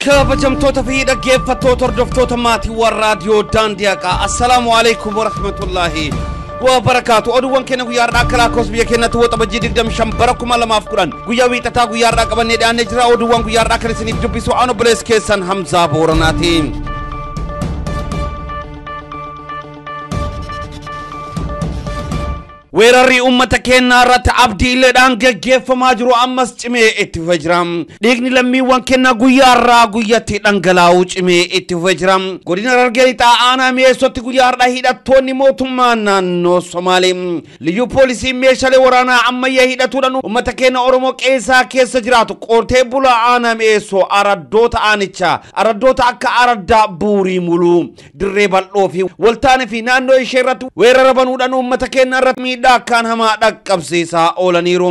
kabajamtoota fi dhaggeeffattoota hordoftoota maatii raadiyoo Daandiyaa assalamu alaykum wa rahmatullahi wa barakatuh. Oduuwwan keenya guyyaa har'aa akka lakkoofsa biyya keenyatti waxabajjii 25 bara 2010 guyyaa wiixataa guyyaa har'aa qabannee dhiyaannee jira. Oduuwwan guyyaa har'aa kan isiniif dubbisu aan obboleessa keessan Hamzaa Booranaati. weerarri ummata keenya irratti abdiileedhaan geggeeffamaa jiru ammas cimee itti fufee jira. Dhiigni lammiiwwan keenya guyyaa har'aa guyyatti dhangalaa'uu cimee itti fufee jira. Godina Harargee Lixaa aanaa mi'eessootti guyyaa har'aa hidhattoonni mootummaa naannoo Somaalee liyyuu poolisii meeshaalee waraanaa ammayyaa hidhatuudhaan ummata keenya Oromoo qeessaa keessa jiraatu qotee bulaa aanaa mi'eessoo araddoota aanichaa araddoota akka araddaa buurii muluu dirree bal'oo fi waltaanee fi naannoo ishee irratti weerara banuudhaan ummata keenya irratti kan hama dhaqqabsiisaa oolaniiru.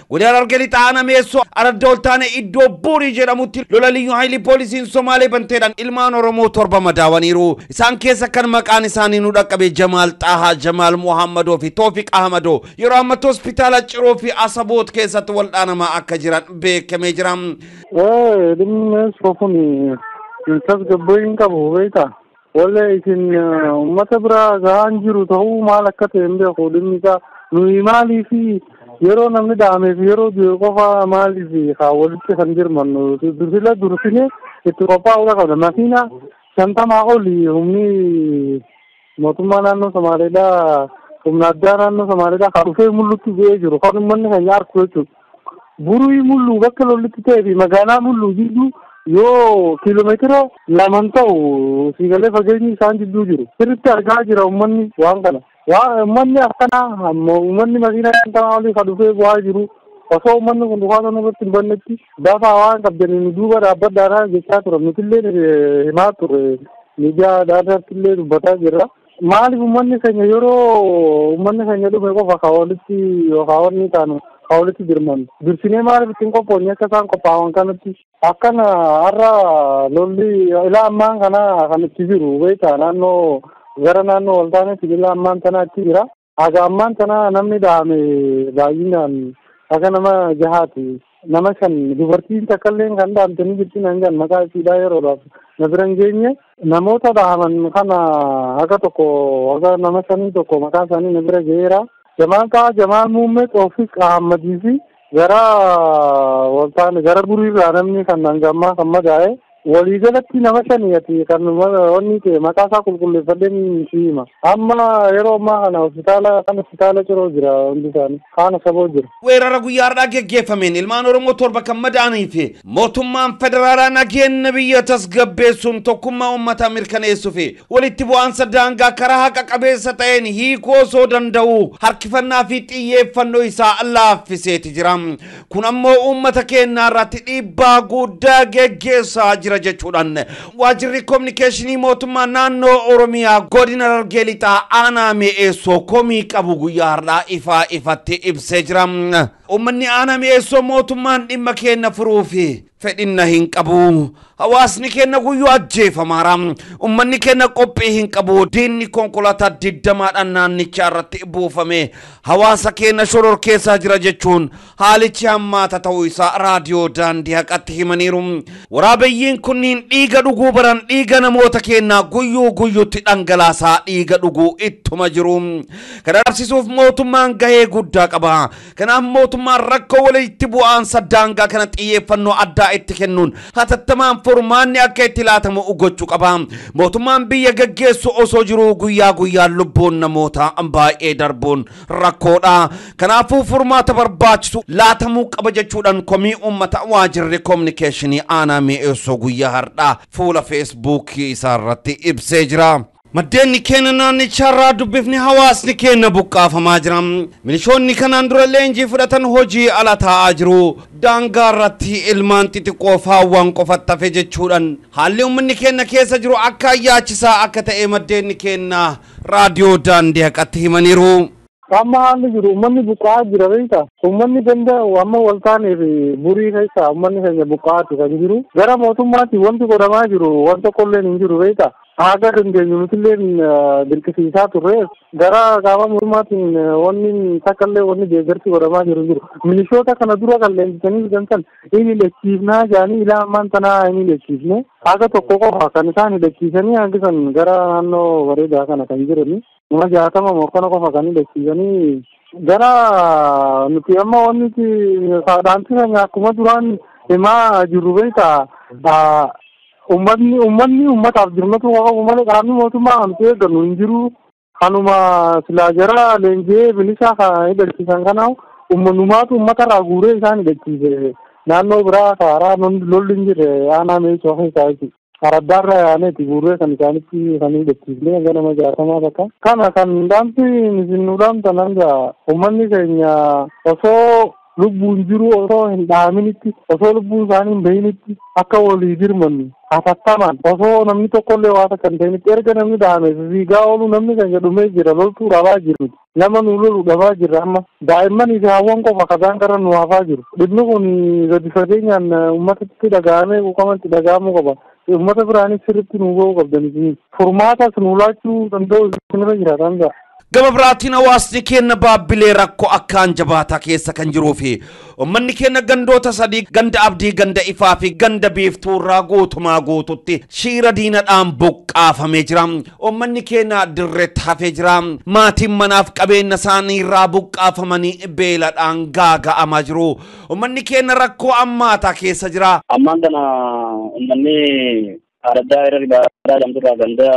Godina Harargee Lixaa aanaa mi'eessoo aradda waltaanee iddoo buurii jedhamutti lola liyyuu haayilii poolisiin Somaalee banteedhaan ilmaan Oromoo 7 madaawaniiru. Isaan keessa kan maqaan isaanii nu dhaqqabe Jamaal Xaahaa, Jamaal Muhammadoo fi Toofiq Ahmadoo yeroo ammaatti hospitaala Ciroo fi Asaboot keessatti waldhaanamaa akka jiran beekamee jira. Dhimmi soofuni tasgabbiin qabu beektaa. Wala isin ummata bira gahan jiru ta'uu maal akka ta'e hin beeku. Dhimmi isaa nuyi maalii fi yeroo namni dhaamee fi yeroo du'e qofa maalii fi walitti kan jirmannu dursine itti qophaa'uudha qabna. Makiina 50 oli humni mootummaa naannoo Somaaleedhaa humna addaa naannoo Somaaleedhaa kan dhufee mul'utti bu'ee jiru. Kan uummanni keenya arku jechuudha. Burii mul'uu bakka lollitti ta'ee fi magaalaa mul'uu jidduu yoo kiiloomeetira 2 ta'u siigalee fageenyi isaan jidduu jiru. Sirriitti argaa jira uummanni waan kana. Uummanni akkana uummanni makiina 50 olii kan dhufee bu'aa jiru. Osoo uummanni kun dhufaa sana irratti hin bannetti dafaa waan qabdaniin duuba dhaabbadhaadhaa jechaa ture. Nutillee himaa ture. Miidiyaa daandaatti illee dubbataa jirra. Maaliif uummanni keenya yeroo uummanni keenya dhufe qofa kaawwalitti yookaan wanni taanu kaawwalitti dirman dursinee maaliif ittiin qophoonni akka isaan qophaa'an kanatti akkana har'a lolli ilaa ammaan kana kan itti jiru beektaa naannoo gara naannoo waltaaneetti ilaa ammaan tanaa itti jira. Haga ammaan tanaa namni dhaame baay'inaan akka nama 6 nama 5 dubartiin takkallee kan dhaamte ni jirti nan jedhan maqaa isiidhaa yeroodhaaf na bira hin geenye namoota dhaaman kana akka tokko akka nama 5 tokko maqaa isaanii na bira ga'eera. Jamaal Muummee Toofiq Ahmadii fi gara buriirraa namni kan hangammaa kan madaa'e waliigalatti nama 5 kan wanni ta'e maqaa isaa qulqulleeffadheen si hima. Amma yeroo ammaa kana hospitaala Ciroo jira hundi isaanii kaan Asaboo jira. Weerara guyyaa har'aa geggeeffameen ilmaan Oromoo 7 kan madaa'anii fi mootummaan federaalaa nageenya biyya tasgabbeessuun tokkummaa uummataa mirkaneessuu fi walitti bu'aansa daangaa karaa haqa qabeessa ta'een hiikuu osoo danda'u harkifannaa fi xiyyeeffannoo isaa laaffiseeti jira. Kun ammoo uummata keenya irratti dhiibbaa guddaa geggeessaa jira jechuudhaan waajjirri kominikeeshinii mootummaa naannoo Oromiyaa godina Harargee Lixaa aanaa mi'eessoo komii qabu guyyaa har'aa ifatti ibsee jira. Uummanni aanaa mi'eessoo mootummaan dhimma keenya furuufi fedhinna hin qabu. Hawaasni keenya guyyuu ajjeefamaara. Uummanni keenya qophii hin qabu. Diinni konkolaataa 20 naannicha irratti buufame hawaasa keenya shororkeessaa jira jechuun haalichi hammaata ta'uu isaa raadiyoo Daandiyaqatti himaniiru. Waraabeyyiin kunniin dhiiga dhuguu baran dhiiga namoota keenyaa guyyuutti dhangalaasaa dhiiga dhuguu ittuma jiru. Kana dhabsisuuf mootummaan gahee guddaa qaba. Kanaaf mootummaan rakkoo walitti bu'aansa daangaa kana xiyyeeffannoo addaa itti kennuun hatattamaan furmaanni akka itti laatamu gochuu qaba. Mootummaan biyya gaggeessu osoo jiru guyyaa lubbuun namoota baay'ee darbuun rakkoodha. Kanaafuu furmaata barbaachisu laatamuu qaba jechuudhaan komii uummata waajjirri kominikeeshinii aanaa mi'eessoo guyyaa har'aa fuula feesbuukii isaarratti ibsee jira. Maddeenni keenya naannicharraa dubbifni hawaasni keenya buqqaafamaa jira. Milishoonni kanaan dura leenjii fudhatan hojii ala taa'aa jiru. Daangaa irratti ilmaan xixiqqoo faawwan qofatti hafe jechuudhaan haalli uummanni keenya keessa jiru akka yaachisaa akka ta'e maddeenni keenya raadiyoo Daandiyaqatti himaniiru. Amma haalli jiru uummanni buqqa'aa jira beektaa. Uummanni danda'u amma waltaanee fi burii keessa uummanni keenya buqqa'aatu kan jiru. Gara mootummaatti wanti godhamaa jiru wanta qolleen hin jiru beektaa. Aga dandeenyu nutilleen dirqisiisaa turre gara qaama mormaatiin wanni takkallee wanni deeggarsi godhamaa jiru. Milishoota kana dura kan leenjisanii fidan inni lechiifnaa jaanii ilaa ammaan tanaa inni lechiifne aga tokko qofa kan isaan lechiisanii hangisan gara naannoo bareedaa kana kan jirani. Nama 60 mokkana qofa kan lechiisanii gara nuti amma wanni saadhaanti keenya akkuma duraan himaa jirru beektaa ummataaf jirmatu qabu malee qaamni mootummaa kan eeggannu hin jiru. Kanuma silaa jara leenjee bilisaa kan hidhachiisan kanaaf uummannumaatu uummatarraa guuree isaan hidhachiise. Naannoo biraa karaa lolli hin jirre aanaa meeshoo keessaati. Araddaarra yaaneeti guuree kan isaanitti kan hidhachiisne ganama 60 bakka. Kana kan dhaamsi nuudhaan tananga uummanni keenya osoo lubbuun jiru osoo hin dhaaminitti osoo lubbuun isaanii hin bahinitti akka walii dirmannu hatattamaan osoo namni tokkollee waa takka hin ta'initti erga namni dhaame fiigaa oolu namni kan jedhamee jira loltuu dhabaa jiru nama nu lolu dhabaa jirra amma daa'imman fi hawwan qofa kasaan gara nu hafaa jiru dhibni kun gadi fageenyaan uummatatti dhaga'amee quuqamatti dhaga'amuu qaba. Uummata biraanis sirriitti nu ga'uu qabdanii furmaatas nu laachuu danda'u isinirra jira taangaa. Gama biraatiin hawaasni keenya baabbilee rakkoo akkaan jabaataa keessa kan jiruu fi uummanni keenya gandoota sadii ganda abdii ganda ifaa fi ganda biiftuu irraa guutumaa guututti shiira diinadhaan buqqaafamee jira. Uummanni keenya dirreetti hafee jira. Maatiin manaaf qabeenya isaanii irraa buqqaafamanii beeladhaan gaaga'amaa jiru. Uummanni keenya rakkoo ammaataa keessa jira. Ammaan kana uummanni Araddaa irra ribaadaa jamturraa ganda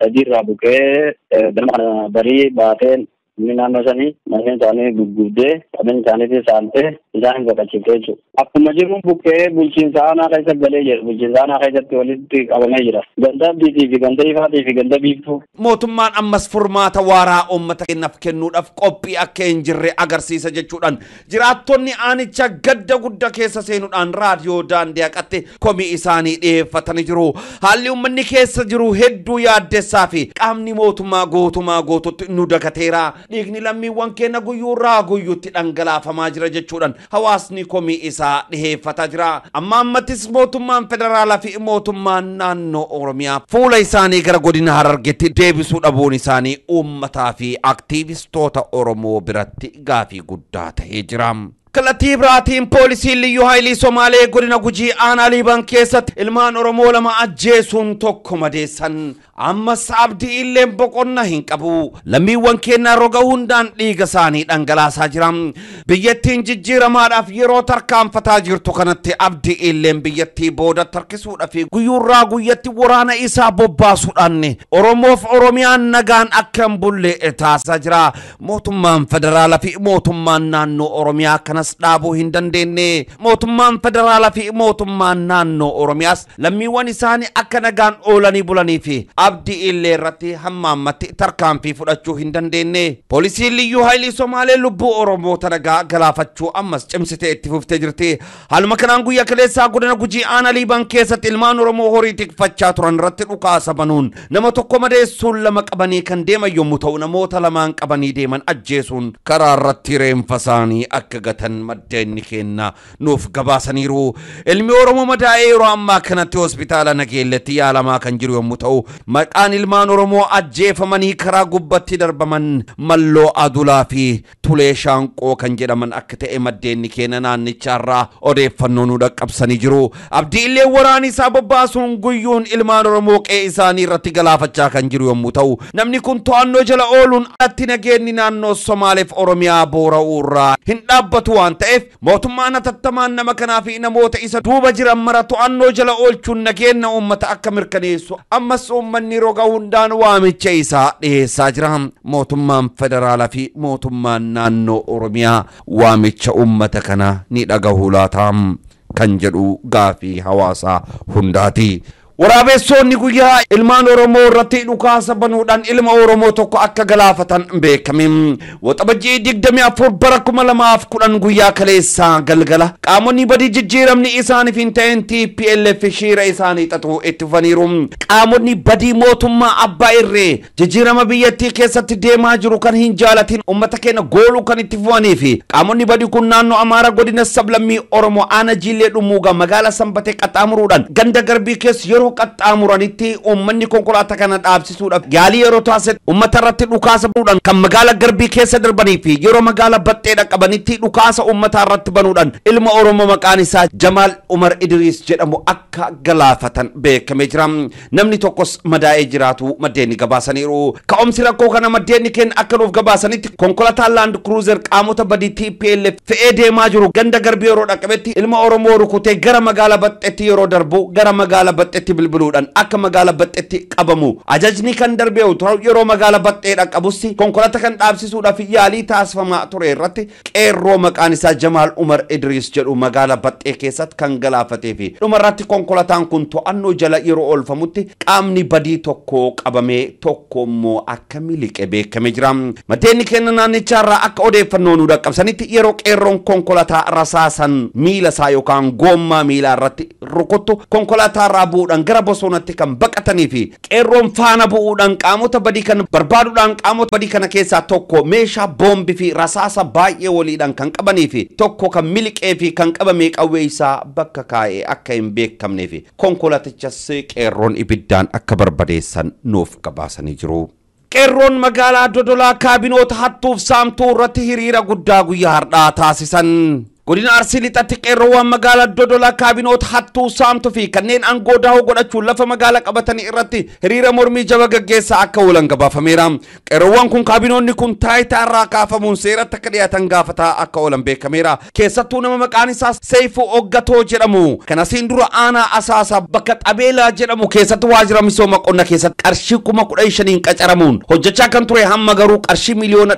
sadiirraa buqee ganama barii baateen inni naannoo sanii manneen isaanii gurguddee qabeenya isaaniitii saamtee isaan baqachiiftee jechuudha. Akkuma jiru buqqee bulchiinsa aanaa keessa galee jira. Bulchiinsa aanaa keessatti walitti qabamee jira. Ganda abdiitii fi ganda ifaatii fi ganda biiftuu. Mootummaan ammas furmaata waaraa uummata keenyaaf kennuudhaaf qophii akka hin jirre agarsiisa jechuudhaan jiraattonni aanicha gadda guddaa keessa seenuudhaan raadiyoo daandii haqatte komii isaanii dhiyeeffatanii jiru. Haalli uummanni keessa jiru hedduu yaaddessaa fi qaamni mootummaa guututti nu dagateera. Dhiigni lammiiwwan keenya guyyuurraa guyyuutti dhangalaafamaa jira jechuudhaan hawaasni komii isaa dhiyeeffataa jira. Amma ammattis mootummaan federaalaa fi mootummaan naannoo Oromiyaa fuula isaanii gara godina Harargeetti deebisuu dhabuun isaanii uummataa fi aktiivistoota Oromoo biratti gaafii guddaa ta'ee jira. Kallattii biraatiin poolisiin liyyuu haayilii Somaalee godina Gujii aanaa Liiban keessatti ilmaan Oromoo lama ajjeesuun tokko madeessan. Ammas abdii illee boqonna hin qabu. Lammiiwwan keenya roga hundaan dhiiga isaanii dhangalaasaa jira. Biyyattiin jijjiiramaadhaaf yeroo tarkaanfataa jirtu kanatti abdii illee biyyattii booda tarkisuudhaaf guyyuurraa guyyatti waraana isaa bobbaasuudhaan Oromoof Oromiyaan nagaan akka hin bulle taasisaa jira. Mootummaan federaalaa fi mootummaan naannoo Oromiyaa kanas dhaabuu hin dandeenye. Mootummaan federaalaa fi mootummaan naannoo Oromiyaas lammiiwwan isaanii akka nagaan oolanii bulanii fi abdii illee irratti hammaammatti tarkaanfii fudhachuu hin dandeenye. Poolisiin liyyuu haayilii Somaalee lubbuu Oromoota nagaa galaafachuu ammas cimsitee itti fuftee jirti. Haaluma kanaan guyyaa kaleessaa godina Gujii aanaa Liiban keessatti ilmaan Oromoo horii tikfachaa turan irratti dhukaasa banuun nama tokko madeessuun lama qabanii kan deeman yommuu ta'u namoota lamaan qabanii deeman ajjeesuun karaa irratti reenfa isaanii akka gatan maddeenni keenya nuuf gabaasaniiru. Ilmi Oromoo madaa'ee yeroo ammaa kanatti hospitaala Nageelletti yaalamaa kan jiru yommuu ta'u maqaan ilmaan Oromoo ajjeefamanii karaa gubbatti darbaman Malloo Adulaa fi Tulee Shaanqoo kan jedhaman akka ta'e maddeenni keenya naannichaarraa odeeffannoo nu dhaqqabsanii jiru. Abdii illee waraana isaa bobbaasuun guyyuun ilmaan Oromoo qe'ee isaanii irratti galaafachaa kan jiru yommuu ta'u namni kun to'annoo jala ooluun alatti nageenyi naannoo Somaaleef Oromiyaa boora'uurraa hin dhaabbatu waan ta'eef mootummaan hatattamaan nama kanaa fi namoota isa duuba jiran mara to'annoo jala oolchuun nageenya uummata akka mirkaneessu ammas uummanni roga hundaan waamicha isaa dhiyeessaa jira. Mootummaan federaalaa fi mootummaan naannoo Oromiyaa waamicha uummata kana ni dhagahuu laata kan jedhu gaafii hawaasaa hundaati. Waraabessoonni guyyaa ilmaan Oromoo irratti dhukaasa banuudhaan ilma Oromoo tokko akka galaafatan beekame. Waxabajjii 24 bara 2010 guyyaa kaleessaa galgala qaamonni badii jijjiiramni isaaniif hin ta'in TPLF shiira isaanii xaxuu itti fufaniiru. Qaamonni badii mootummaa abbaa irree jijjiirama biyyattii keessatti deemaa jiru kan hin jaalatin uummata keenya gooluu kan itti fufanii fi qaamonni badii kun naannoo Amaaraa godina sablammii Oromoo aanaa Jiillee Dhumuuga magaalaa Sanbatee qaxxaamuruudhaan ganda Garbii keessa yeroo yeroo qaxxaamuranitti uummanni konkolaataa kana dhaabsisuudhaaf yaalii yeroo taasisan uummata irratti dhukaasa banuudhaan kan magaalaa Garbii keessa darbanii fi yeroo magaalaa Baxxee dhaqqabanitti dhukaasa uummata irratti banuudhaan ilma Oromoo maqaan isaa Jamaal Umar Idris jedhamu akka galaafatan beekamee jira. Namni tokkos madaa'ee jiraatu maddeenni gabaasaniiru. Ka'umsi rakkoo kana maddeenni keenya akka nuuf gabaasanitti konkolaataan Land Cruiser qaamota badii TPLF fe'ee deemaa jiru ganda Garbii yeroo dhaqqabetti ilma Oromoo rukutee gara magaalaa Baxxeetti yeroo darbu gara magaalaa Baxxeetti bilbiluudhaan akka magaalaa Baxxeetti qabamu ajajni kan darbee yeroo magaalaa Baxxee dhaqqabutti konkolaataa kan dhaabsisuudhaaf yaalii taasifamaa ture irratti qeerroo maqaan isaa Jamaal Umar Idris jedhu magaalaa Baxxee keessatti kan galaafatee fi dhumarratti konkolaataan kun to'annoo jala yeroo oolfamutti qaamni badii tokko qabamee tokko immoo akka miliqe beekamee jira. Maddeenni keenya naannicharraa akka odeeffannoo nu dhaqqabsanitti yeroo qeerroon konkolaataa rasaasan miila isaa yookaan goommaa miilaa irratti rukuttu konkolaataa irraa bu'uudhaan gara bosonatti kan baqatanii fi qeerroon faana bu'uudhaan qaamota badii kan barbaaduudhaan qaamota badii kana keessaa tokko meeshaa boombii fi rasaasa baay'ee waliidhaan kan qabanii fi tokko kan miliqee fi kan qabamee qawwee isaa bakka kaa'ee akka hin beekamnee fi konkolaatichas qeerroon ibiddaan akka barbadeessan nuuf gabaasanii jiru. Qeerroon magaalaa Dodolaa kaabinoota hattuuf saamtuu irratti hiriira guddaa guyyaa har'aa taasisan. Godina Arsii lixatti qeerroowwan magaalaa Dodolaa kaabinoota hattuu saamtuu fi kanneen aangoo daahoo godhachuun lafa magaalaa qabatanii irratti hiriira mormii jaba gaggeessaa akka oolan gabaafameera. Qeerroowwan kun kaabinoonni kun taayitaa irraa kaafamuun seeratti akka dhiyaatan gaafataa akka oolan beekameera. Keessattuu nama maqaan isaa Seifuu Oggatoo jedhamu kan asiin dura aanaa Asaasaa bakka Xabeelaa jedhamu keessatti waajjira misooma qonnaa keessatti qarshii 15,000 qacaramuun hojjechaa kan ture hamma garuu qarshii miliyoona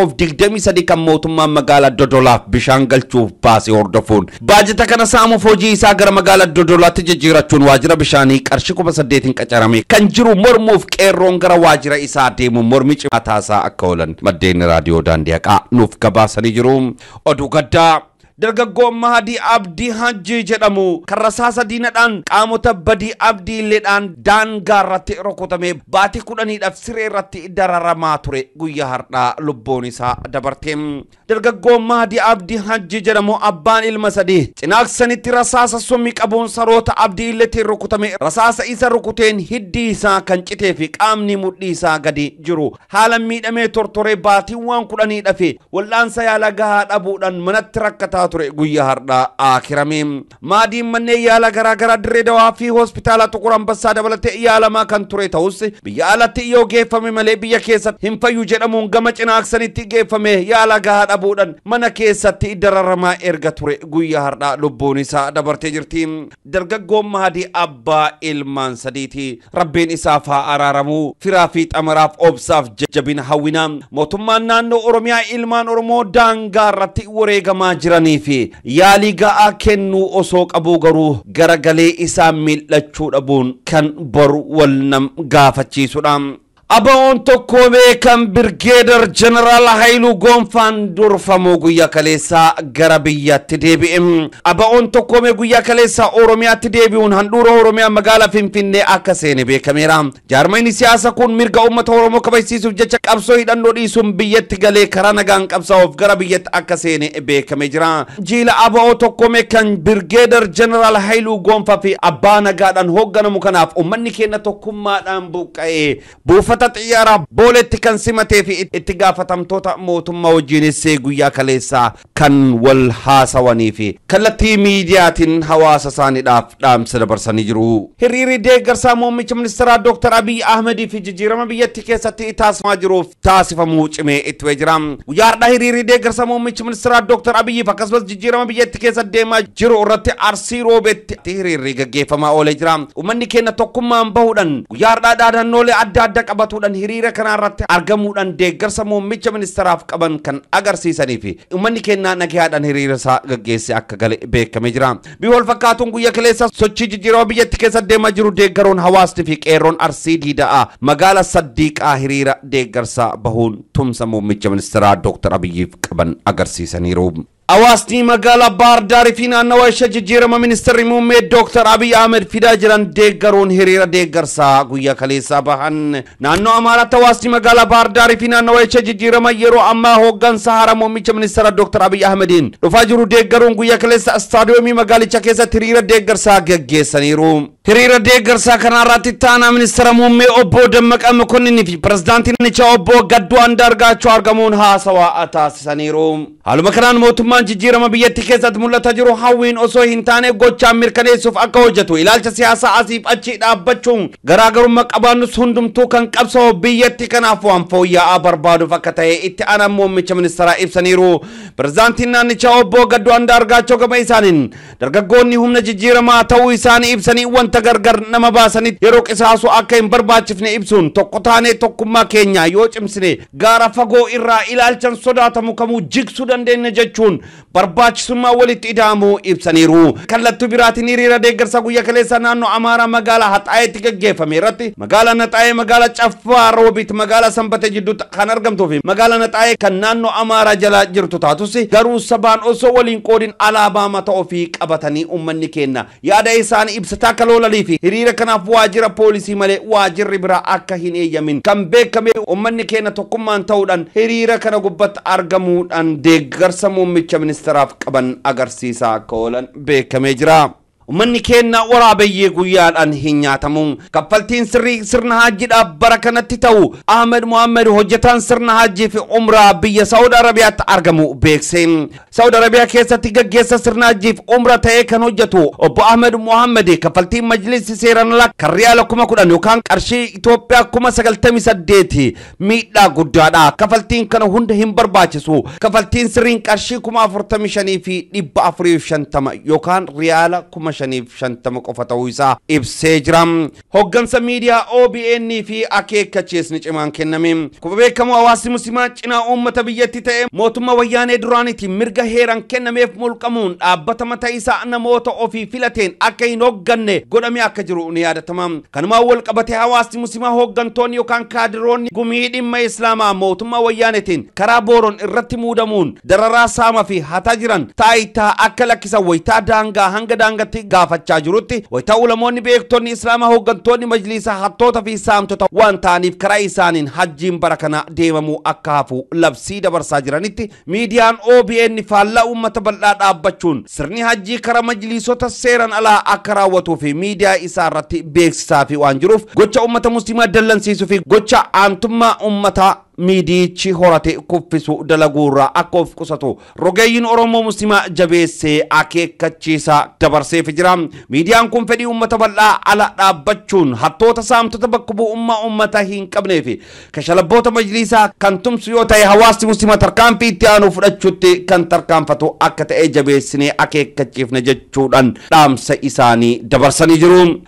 123 kan mootummaan magaalaa Dodolaaf bishaan galchuu baasee hordofuun baajata kana saamuuf hojii isaa gara magaalaa Dodolaatti jijjiirachuun waajjira bishaanii qarshii 8,000 qacarame kan jiru mormuuf qeerroon gara waajjira isaa deemu mormii cimaa taasisaa akka oolan maddeen raadiyoo daandii haqaa nuuf gabaasanii jiru. Oduu gaddaa dargaggoo Mahdi Abdii Hajji jedhamu kan rasaasa diinadhaan qaamota badii Abdii ledhaan daangaa irratti rukutamee baatii 10dhaaf siree irratti dararamaa ture guyyaa har'aa lubbuun isaa dabarte. Dargaggoo Mahdi Abdii Hajji jedhamu abbaan ilma sadii cinaaksanitti rasaasa summii qabuun saroota Abdii leetiin rukutame rasaasa isa rukuteen hiddi isaa kan citee fi qaamni mudhii isaa gadi jiru haala miidhamee tortoree baatiiwwan 10dhaaf wal'aansa yaala gahaa dhabuudhaan manatti rakkataa ture guyyaa har'aa akirame. Mahdiin manneen yaala garaagaraa Dirree Dawaa fi hospitaala Tukur Ambassaa dabalatee yaalamaa kan ture ta'us biyya alatti yoo geeffame malee biyya keessatti hin fayyu jedhamuun gama cinaaksanitti geeffame yaala gahaa dhabuudhaan mana keessatti dararamaa erga ture guyyaa har'aa lubbuun isaa dabartee jirti. Dargaggoon Mahdi abbaa ilmaan sadiiti. Rabbiin isaaf haa araaramu. Firaa fi xamaraaf obsaaf jajjabina hawwina. Mootummaan naannoo Oromiyaa ilmaan Oromoo daangaa irratti wareegamaa jiranii fi yaalii ga'aa kennuu osoo qabuu garuu garagalee isaa mil'achuu dhabuun kan boru wal nam gaafachiisudha. Abaon tokko beekan Birgeedar Jeneraal Haayiluu Gonfaan durfamoo guyyaa kaleessaa gara biyyaatti deebi'e. Abaon tokko guyyaa kaleessaa Oromiyaatti deebi'uun handhuura Oromiyaa magaalaa Finfinnee akka seene beekameera. Jaarmayni siyaasa kun mirga uummata Oromoo kabachiisuuf jecha qabsoo hidhannoo dhiisuun biyyatti galee karaa nagaan qabsaa'uuf gara biyyatti akka seene beekamee jira. Jiila Aboo tokko kan Birgeedar Jeneraal Haayiluu Gonfaa fi abbaa nagaadhaan hoogganamu kanaaf uummanni keenya tokkummaadhaan buqqa'ee buufata xiyyaara booletti kan simatee fi itti gaafatamtoota mootummaa wajjinis guyyaa kaleessaa kan wal haasawanii fi kallattii miidiyaatiin hawaasa isaaniidhaaf dhaamsa dabarsanii jiru. Hiriirri deeggarsaa muummicha ministeeraa Dr. Abiy Ahmed fi jijjiirama biyyattii keessatti taasifamaa jiruuf taasifamuu cimee itti jira. Guyyaa har'aa hiriirri deeggarsaa muummicha ministeeraa Dr. Abiy akkasumas jijjiirama biyyattii keessatti deemaa jiru irratti Arsii Roobetti hiriirri gaggeeffamaa oolee jira. Uummanni keenya tokkummaan bahuudhaan guyyaa har'aa dhaadannoolee adda addaa qabatuudhaan hiriira kanarratti argamuudhaan deeggarsa muummicha ministeeraaf qaban kan agarsiisanii fi uummanni keenya nagaadhaan hiriira isaa gaggeesse akka gale beekamee jira. Biwol fakkaatuun guyyaa kaleessa sochii jijjiirama biyyattii keessatti deemaa jiru deeggaruun hawaasni fi qeerroon Arsii Diida'aa magaalaa Saddiiqaa hiriira deeggarsa bahuun tumsa muummicha ministeeraa Dr. Abiyyiif qaban agarsiisaniiru. Hawaasni magaalaa Baahir Daar fi naannawaa ishee jijjiirama ministeerri muummee Dr. Abiy Ahmed fidaa jiran deeggaruun hiriira deeggarsaa guyyaa kaleessaa bahan. Naannoo Amaaraatti hawaasni magaalaa Baahir Daar fi naannawaa ishee jijjiirama yeroo ammaa hooggansa haaraa muummicha ministeera Dr. Abiy Ahmediin dhufaa jiru deeggaruun guyyaa kaleessa istaadiyoomii magaalicha keessatti hiriira deeggarsaa gaggeessaniiru. hiriira deeggarsaa kanarratti taana ministeera muummee obbo Dammaqa Mokonnin fi pirezidaanticha obbo Gadduu Andaargaachoo argamuun haasawaa taasisaniiru. Haaluma kanaan mootummaan jijjiirama biyyattii keessatti mul'ataa jiru hawwiin osoo hin taane gochaan mirkaneessuuf akka hojjetu ilaalcha siyaasaa asiif achi dhaabbachuun garaagarummaa qabaannus hundumtuu kan qabsoo biyyattii kanaaf waan fooyya'aa barbaaduuf akka ta'e itti aanaan muummicha ministeeraa ibsaniiru. Pirezidaantiin naannichaa obbo Gadduu Andaargaachoo gama isaaniin dargaggoonni humna jijjiiramaa ta'uu isaanii ibsanii wanta gargar nama baasanii yeroo qisaasu akka hin barbaachifne ibsuun tokko taanee tokkummaa keenya yoo cimsine gaara fagoo irraa ilaalchan sodaatamu kamuu jigsuu dandeenya jechuun barbaachisummaa walitti ida'amuu ibsaniiru. Kallattuu biraatiin hiriira deeggarsa guyyaa kaleessa naannoo Amaaraa magaalaa Haxaayeetti gaggeeffame irratti magaalaan Haxaayee magaalaa Caffaa Roobiit magaalaa Sanbatee jidduutti kan argamtuu fi magaalaan Haxaayee kan naannoo Amaaraa jala jirtu taatus garuu sabaan osoo waliin qoodin alaabaa mataa ofii qabatanii uummanni keenya yaada isaanii ibsataa kalolanii fi hiriira kanaaf waajjira poolisii malee waajjirri biraa akka hin eeyyamin kan beekame uummanni keenya tokkummaan ta'uudhaan hiriira kana gubbatti argamuudhaan deeggarsa muummicha ministeeraaf qaban agarsiisaa akka oolan beekamee jira. Uummanni keenya waraabeyyee guyyaadhaan hin nyaatamu. Kaffaltiin sirna hajjiidhaaf bara kanatti ta'u Ahmed Mohammed hojjetaan sirna hajjii fi umraa biyya Saudi Arabiyaatti argamu beekse. Saudi Arabiyaa keessatti gaggeessa sirna hajjiif umraa ta'ee kan hojjetu obbo Ahmed Mohammed kaffaltiin majlisi seeraan alaa kan riyaala 10,000 yookaan qarshii Itoophiyaa 98 miidhaa guddaadha. Kaffaltiin kana hunda hin barbaachisu. Kaffaltiin sirriin qarshii 45,000 fi 450 yookaan riyaala 550 qofa ta'uu isaa ibsee jira. Hoggansa miidiyaa OBN fi akeekkachiisni cimaan kenname. Kuma beekamu hawaasni musliimaa cinaa uummata biyyattii ta'e mootummaa wayyaanee duraaniitiin mirga heeran kennameef mulqamuun dhaabbata mataa isaa namoota ofii filateen akka hin hogganne godhamee akka jiru ni yaadatama. Kanumaan wal qabatee hawaasni musliimaa hoggantoonni yookaan kaadiroonni gumii dhimma islaamaa mootummaa wayyaaneetiin karaa booroon irratti muudamuun dararaa saamaa fi hataa jiran taayitaa akka lakkisan wayitaa daangaa hanga daangatti gaafachaa jirutti wayitaa ulamoonni beektonni islaamaa hoggantoonni majlisaa hattoota fi saamtota waan ta'aniif karaa isaaniin hajjiin bara kana deemamuu akka hafu labsii dabarsaa jiranitti miidiyaan OBN faallaa uummata bal'aa dhaabbachuun sirni hajjii karaa majlisota seeran alaa akka raawwatuu fi miidiyaa isaa irratti beeksisaa fi waan jiruuf gocha uummata musliimaa dallansiisuu fi gocha aantummaa uummataa miidiyichi horate kuffisu dalaguurraa akka of qusatu rogeeyyiin Oromoo musliimaa jabeessee akeekkachiisa dabarseef jira. Miidiyaan kun fedhii uummata bal'aa ala dhaabbachuun hattoota saamtota bakka bu'ummaa uummata hin qabnee fi kashalabboota majlisaa kan tumsu yoo ta'e hawaasni musliimaa tarkaanfii itti aanu fudhachuutti kan tarkaanfatu akka ta'e jabeessinee akeekkachiifna jechuudhaan dhaamsa isaanii dabarsanii jiru.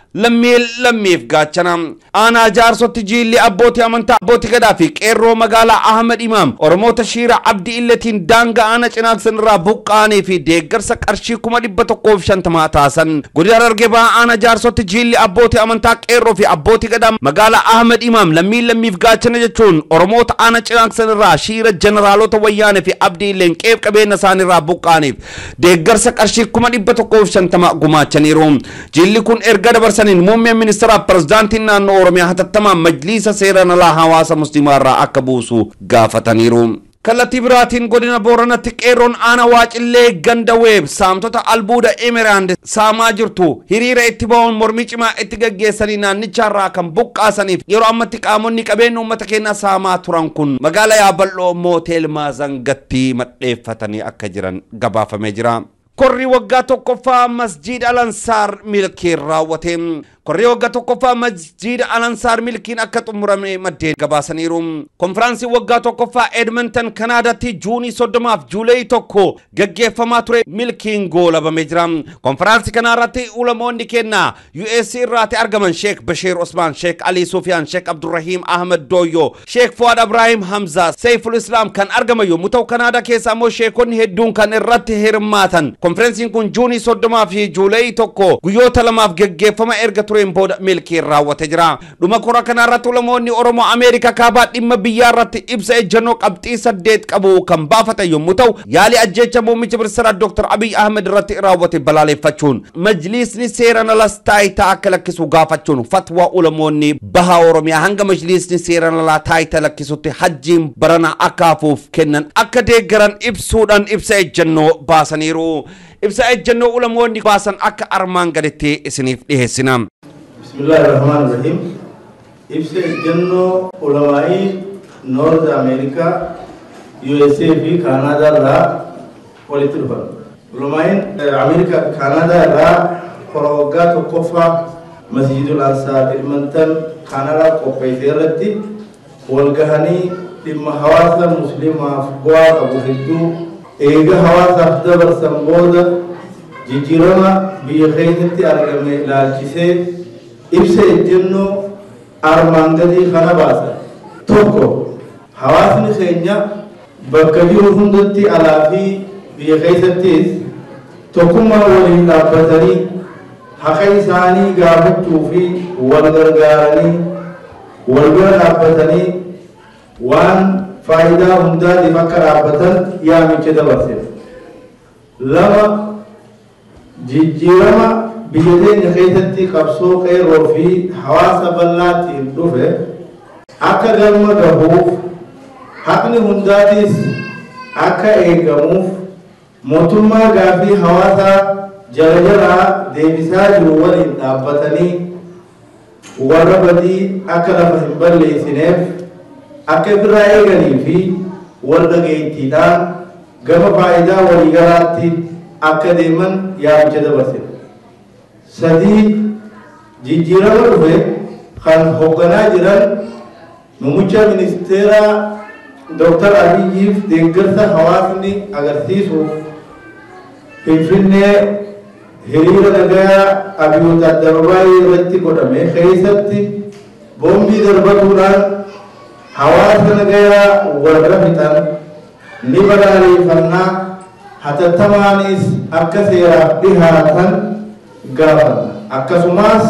Lammiif gaachana aanaa jaarsotti jiilli abbootii amantaa abbootii gadaa fi qeerroo magaalaa Ahmed Imam Oromoota Shiira Abdii Illetiin daangaa aana Cinaaqsan irraa buqqaanii fi deeggarsa qarshii 150 taasan godina Harargee Bahaa aanaa jaarsotti jiilli abbootii amantaa qeerroo fi abbootii gadaa magaalaa Ahmed Imam lammiif gaachana jechuun Oromoota aana Cinaaqsan irraa Shiira jeneraalota wayyaanee fi Abdii Illeen qeeb qabeenya isaanii irraa buqqaaniif deeggarsa qarshii 150 gumaachaniiru. Jiilli kun erga dabarsaniin muummeen ministeera pirezidaantiin naannoo Oromiyaa hatattamaan majlisa seeraan alaa hawaasa musliimaa irraa akka buusu gaafataniiru. Kallattii biraatiin godina Booranatti qeerroon aanaa Waacillee ganda weeb saamtota albuuda Emerald saamaa jirtu hiriira itti ba'uun mormii cimaa itti gaggeessanii naannicharraa kan buqqaasaniif yeroo ammatti qaamonni qabeenya uummata keenyaa saamaa turan kun magaalaa Yaabal'oo Mootel Maazangatti madheeffatanii akka jiran gabaafamee jira. Korri waggaa tokkoffaa Masjid Al-Ansar milkiin raawwate. Korri waggaa tokkoffaa Masjid Al-Ansar milkiin akka xumurame maddeen gabaasaniiru. Konfiraansii waggaa tokkoffaa Edmonton Kanaadaatti Juunii 30 fi Juulayi 1 gaggeeffamaa ture milkiin goolabamee jira. Konfiraansii kana irratti ulamoonni kennaa US irraati argaman Sheikh Bashir Osman, Sheikh Ali Sufyan, Sheikh Abdurrahim Ahmed Doyo, Sheikh Fuad Ibrahim Hamza, Saiful Islam kan argaman yommuu ta'u Kanaada keessa immoo sheekonni hedduun kan irratti hirmaatan. Konfiraansiin kun Juunii 30 fi Juulayi 1 guyyoota lamaaf gaggeeffama erga tureen booda milkiin raawwate jira. Dhuma kora kana irratti ulamoonni Oromoo Ameerikaa kaabaa dhimma biyyaa irratti ibsa ejjennoo qabxii 8 qabu kan baafatan yommuu ta'u yaali ajjeecha muummicha ministeeraa Dr. Abiy Ahmed irratti raawwate balaaleffachuun majlisni seeraan alas taayitaa akka lakkisu gaafachuun fatwa ulamoonni baha Oromiyaa hanga majlisni seeraan alaa taayitaa lakkisutti hajjiin barana akka hafuuf kennan akka deeggaran ibsuudhaan ibsa ejjennoo baasaniiru. Ibsa ejjennoo ulamoonni baasan akka armaan gaditti isiniif dhiheessina. الله الرحمن الرحيم. إبسي جنو علماء نورث أمريكا USA في كندا لا ولترفع علماء أمريكا كندا لا خروجات وقفة مسجد الأنصار المنتل كندا كوبيتيرتي والجهني لما حواس مسلم أفقوا أبو هدو إيجا حواس أفضل سنبود جيرما بيخيتي أرجمي لالجسي إبسي جنو أرمانغدي خنباسا توكو حواسني خينيا بكجير هندتي ألافي بيخيتيز توكما ولي لابتني حقي ثاني قابتو في والغرغارني والغر لابتني وان فايدة هندا دفكر لابتن يا ميكدا بسيف لما جيرما بيدين خيتتي قبصو خير وفي حواس بلاتي الدفع أكا غرم غهوف حقني هنداتيس أكا إيقاموف موتما غافي حواسا جرجرا ديبسا جروال إنتابتني وربدي أكا لفهم بلي سنف أكا برا إيقاني في وردقيتي دان غم فائدة وليغراتي أكا ديمن يا مجد بسيط سدي جيجيرما دفه خان هوغنا جران مموچا منستيرا دكتور أبي جيف دينگرسا حواسني اگرسيسو فنفنه هرير نگايا أبيوتا درباي رتي قدمه خيستي بومبي دربتوران حواس نگايا ورغفتان نبراري فنا حتى تمانيس أكسيرا بهاتن غافن أكسوماس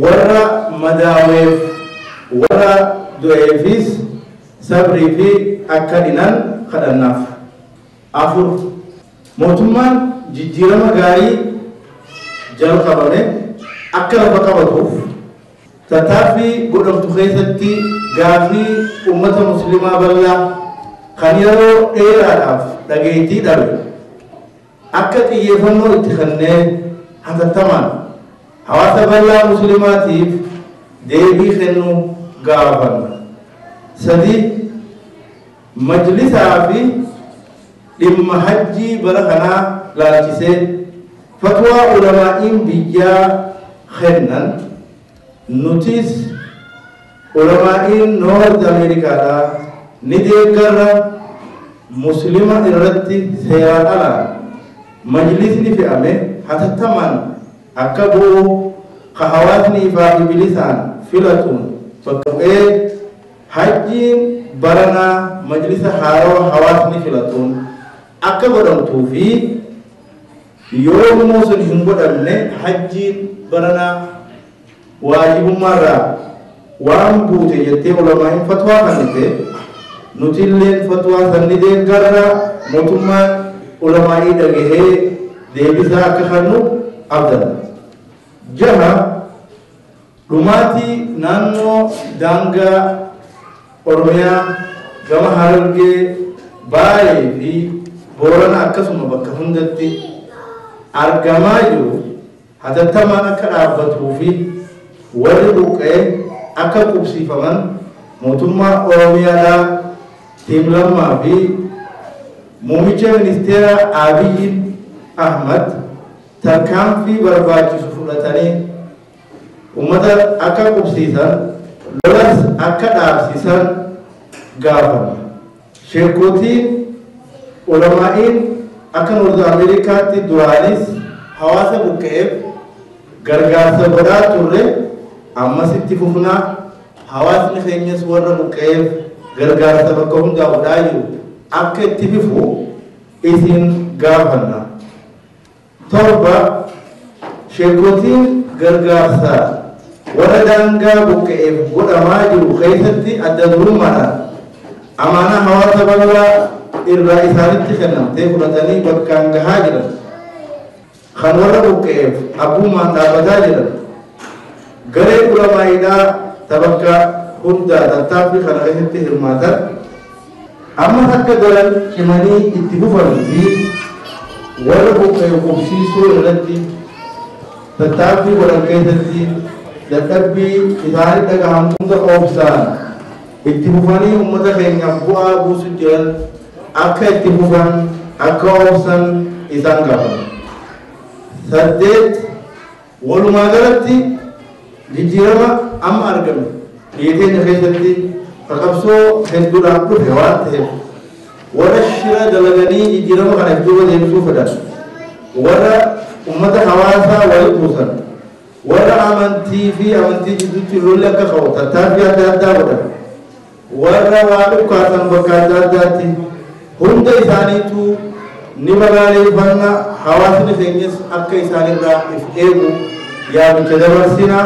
ورا مداويف ورا دوئيفيس sabri fi akkadinan kadannaf afur mootummaan jijjiirama gaarii jalqabame akka lafa qabatuuf tattaaffii godhamtu keessatti gaafii ummata muslimaa bal'aa kan yeroo dheeraadhaaf dhageettii dhabe akka xiyyeeffannoo itti kennee hatattamaan hawaasa bal'aa muslimaatiif deebii kennuu gaafanna. سدي مجلس عافي لما حجي بركنا لا تسد فتوى علماء بيجا خنن نوتيس علماء نورث أمريكا لا نديكر مسلمة الرتي سيارة مجلس في أمه حتى تمن أكبو خهواتني فابلسان فلتون فكوئ حجين برنا مجلس حارو حواسني فلاتون أكبرهم توفي يوم موسن هم بدرنا حجين برنا واجب مرة وام بوته يتي علماء فتوى كنته نتيلين فتوى سندي كرنا مطمئن علماء دعيه دبيزا كخنو أفضل جها رماتي نانو دانغا Oromiyaa gama Harargee baay'ee fi Boorana akkasuma bakka hundatti argamaa jiru hatattamaan akka dhaabbatuu fi warri buqqee akka qubsiifaman mootummaa Oromiyaadhaa Tiim Lammaa fi muummicha ministeera Abiy Ahmad tarkaanfii barbaachisu fudhatanii ummata akka qubsiisan lolas akka dhaabsisan gaafama. Sheekotiin ulamaa'in akka Noorz Ameerikaatti duraanis hawaasa buqqeef gargaarsa godhaa turre ammas itti fufnaa hawaasni keenyas warra buqqeef gargaarsa bakka hundaa godhaa jiru akka itti fufu isin gaafanna. Torba sheekotiin gargaarsa warra daangaa buqqeef godhamaa jiru keessatti adda durummaadhaan amaanaa hawaasa bal'aa irraa isaanitti kennamtee fudhatanii bakkaan gahaa jiran kan warra buqqeef abbummaan dhaabbataa jiran garee ulamaa'iidhaa tabakka hundaa tattaaffii kana keessatti hirmaatan ammas akka galan himanii itti fufanii fi warra buqqeef qubsiisuu irratti tattaaffii godhan keessatti dadhabbii isaanii dhagahan hunda oobsaan itti fufanii uummata keenyaaf bu'aa buusu jiran akka itti fufan akka oobsan isaan gaafata. 8 walumaa galatti jijjiirama amma argame biyya keenya keessatti qabsoo hedduudhaan dhufe waan ta'eef warra shira dalaganii jijjiirama kana iddoo deebisuu fedhan warra ummata hawaasaa walitti buusan warra amantii fi amantii jidduutti lolli akka qabu tattaaffii adda addaa godhan warra waa dhukkaasan bakka adda addaatti hunda isaaniitu ni magaaleeffanna hawaasni keenyas akka isaanirraa if eegu yaamicha dabarsina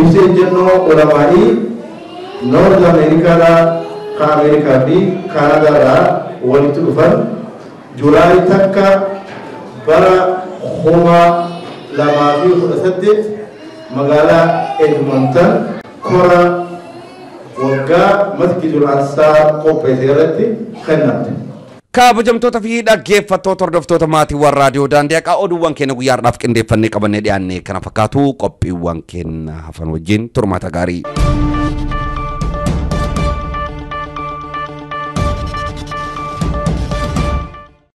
ibsa ejjennoo ulamaa'ii noord ameerikaadhaa ka ameerikaa fi kaanaadaadhaa walitti dhufan julaay takka bara 2018 magaalaa Edmonton kora waggaa masjidul Aqsaa qopheesse irratti kennamte. kabajamtoota fi dhaggeeffattoota hordoftoota maatiiwwan raadiyoo daandii haqaa oduuwwan keenya guyyaadhaaf qindeeffannee qabannee dhiyaannee kana fakkaatu qophiiwwan keenya hafan wajjin turmaata gaarii.